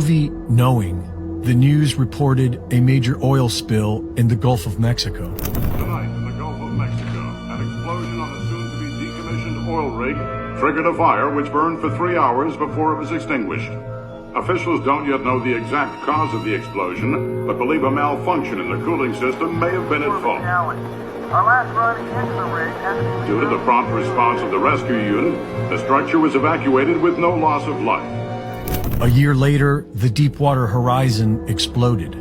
movie Knowing, the news reported a major oil spill in the Gulf of Mexico. Tonight in the Gulf of Mexico, an explosion on a soon-to-be decommissioned oil rig triggered a fire which burned for 3 hours before it was extinguished. Officials don't yet know the exact cause of the explosion, but believe a malfunction in the cooling system may have been at fault. Our last run into the rig has... Due to the prompt response of the rescue unit, the structure was evacuated with no loss of life. A year later, the Deepwater Horizon exploded.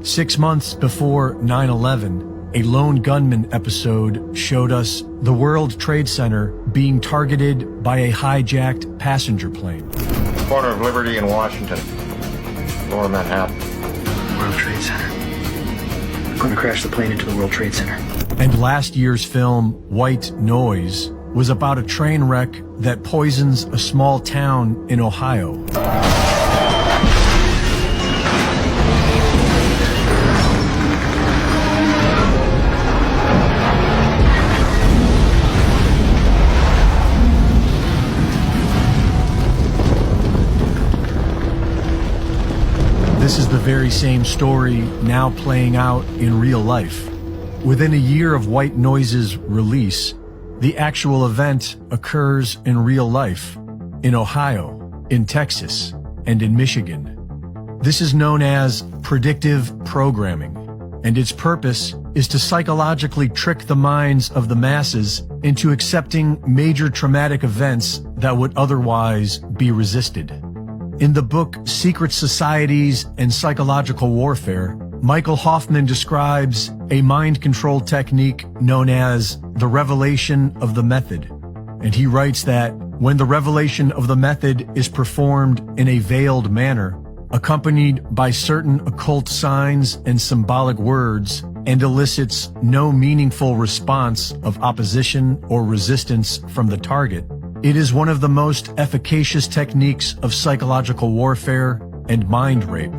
6 months before 9/11, a lone gunman episode showed us the World Trade Center being targeted by a hijacked passenger plane. Corner of Liberty and Washington, Lower Manhattan. World Trade Center. We're going to crash the plane into the World Trade Center. And last year's film, White Noise, was about a train wreck that poisons a small town in Ohio. This is the very same story now playing out in real life. Within a year of White Noise's release, the actual event occurs in real life, in Ohio, in Texas, and in Michigan. This is known as predictive programming, and its purpose is to psychologically trick the minds of the masses into accepting major traumatic events that would otherwise be resisted. In the book Secret Societies and Psychological Warfare, Michael Hoffman describes a mind control technique known as the revelation of the method. And he writes that when the revelation of the method is performed in a veiled manner, accompanied by certain occult signs and symbolic words, and elicits no meaningful response of opposition or resistance from the target, it is one of the most efficacious techniques of psychological warfare and mind rape.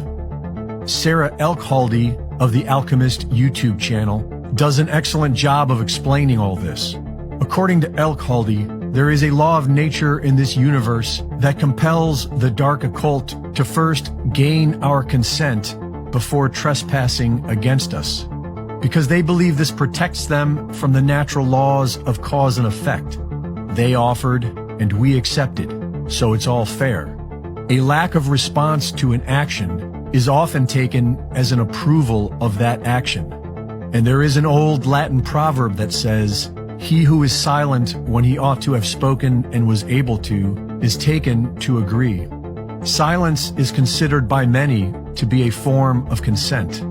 Sarah Elkhaldy of the Alchemist YouTube channel does an excellent job of explaining all this. According to Elkhaldy, there is a law of nature in this universe that compels the dark occult to first gain our consent before trespassing against us, because they believe this protects them from the natural laws of cause and effect. They offered, and we accepted, so it's all fair. A lack of response to an action is often taken as an approval of that action. And there is an old Latin proverb that says, "He who is silent when he ought to have spoken and was able to, is taken to agree." Silence is considered by many to be a form of consent.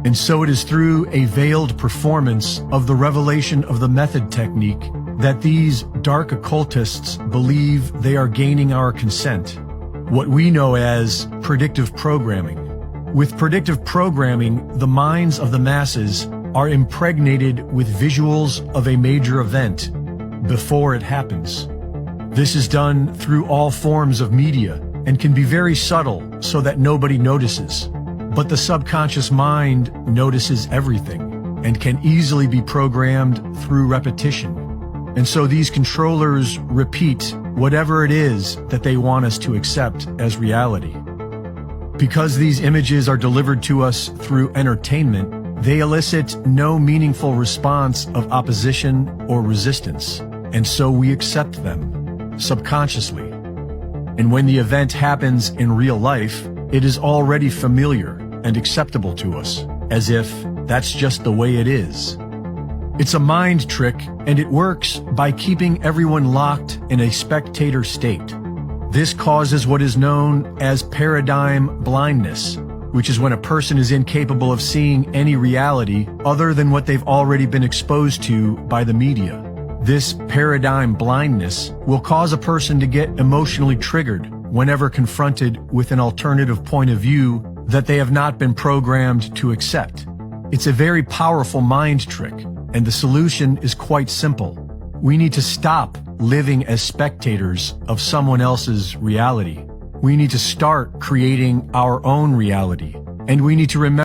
And so it is through a veiled performance of the revelation of the method technique that these dark occultists believe they are gaining our consent, what we know as predictive programming. With predictive programming, the minds of the masses are impregnated with visuals of a major event before it happens. This is done through all forms of media and can be very subtle so that nobody notices. But the subconscious mind notices everything and can easily be programmed through repetition. And so these controllers repeat whatever it is that they want us to accept as reality. Because these images are delivered to us through entertainment, they elicit no meaningful response of opposition or resistance, and so we accept them subconsciously. And when the event happens in real life, it is already familiar and acceptable to us, as if that's just the way it is. It's a mind trick, and it works by keeping everyone locked in a spectator state. This causes what is known as paradigm blindness, which is when a person is incapable of seeing any reality other than what they've already been exposed to by the media. This paradigm blindness will cause a person to get emotionally triggered whenever confronted with an alternative point of view that they have not been programmed to accept. It's a very powerful mind trick, and the solution is quite simple. We need to stop living as spectators of someone else's reality. We need to start creating our own reality, and we need to remember